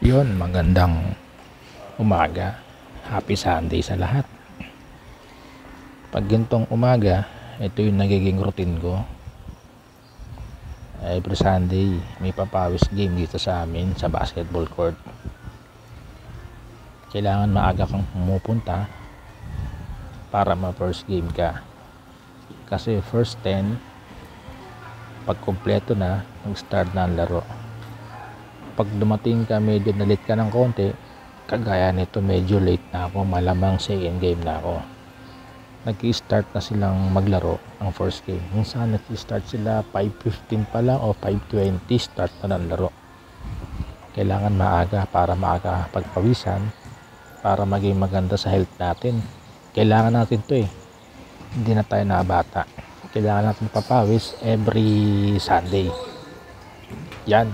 Yun, magandang umaga. Happy Sunday sa lahat. Pag gintong umaga, ito yung nagiging routine ko. Every Sunday, may papawis game dito sa amin sa basketball court. Kailangan maaga kang pumupunta para ma-first game ka. Kasi first 10, pag kumpleto na, mag-start na ang laro. Pag dumating ka, medyo na-late ka ng konti, kagaya nito medyo late na ako, malamang second game na ako. Nag-i-start na silang maglaro ang first game. Minsan nag-i-start sila 5:15 pa lang o 5:20 start na ng laro. Kailangan maaga para maaga pagpawisan, para maging maganda sa health natin. Kailangan natin to hindi na tayo nabata. Kailangan natin papawis every Sunday. Yan.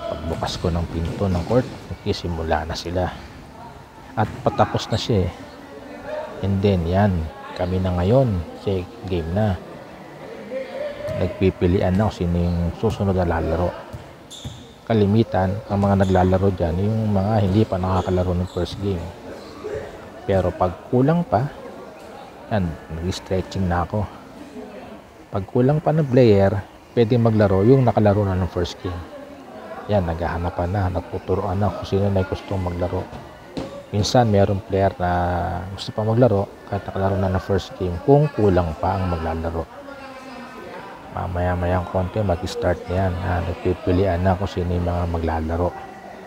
Pagbukas ko ng pinto ng court, nagsisimula na sila. At patapos na siya And then yan, kami na ngayon, game na. Nagpipilian na kung sino yung susunod na lalaro. Kalimitan, ang mga naglalaro dyan, yung mga hindi pa nakakalaro ng first game. Pero pag kulang pa, yan, nag-stretching na ako. Pag kulang pa ng player, pwede maglaro yung nakalaro na ng first game. Yan, naghahanapan na, nagtuturoan na kung sino na gustong maglaro. Minsan, mayroong player na gusto pa maglaro kahit nakalaro na ng first game kung kulang pa ang maglalaro. Mamaya-mayang konti, mag-start na yan. Nagpipilian na kung sino yung mga maglalaro.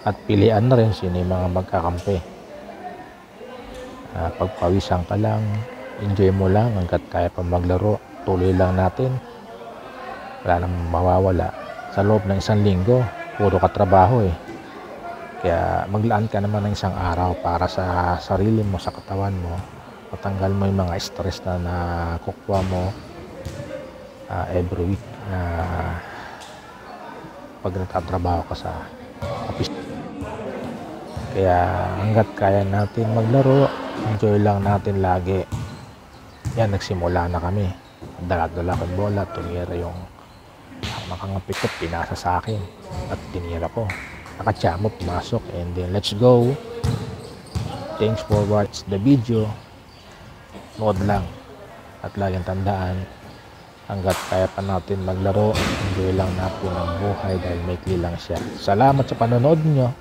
At pilian na rin sino yung mga magkakampi. Pagpawisan ka lang, enjoy mo lang hanggat kaya pa maglaro. Tuloy lang natin. Wala namang mawawala. Sa loob ng isang linggo, puro ka trabaho Kaya maglaan ka naman ng isang araw para sa sarili mo, sa katawan mo. Matanggal mo yung mga stress na nakukuha mo every week na pag nagtatrabaho ka sa office. Kaya hanggat kaya natin maglaro, enjoy lang natin lagi. Yan, nagsimula na kami. Dala-dala ko yung bola, tumira yung makangapi ko, pinasa sa akin at tinira ko. Nakachamo, pumasok, and then let's go. Thanks for watching the video. Nood lang at laging tandaan, hanggat kaya pa natin maglaro, enjoy lang natin ang buhay dahil maikli lang siya. Salamat sa panonood nyo.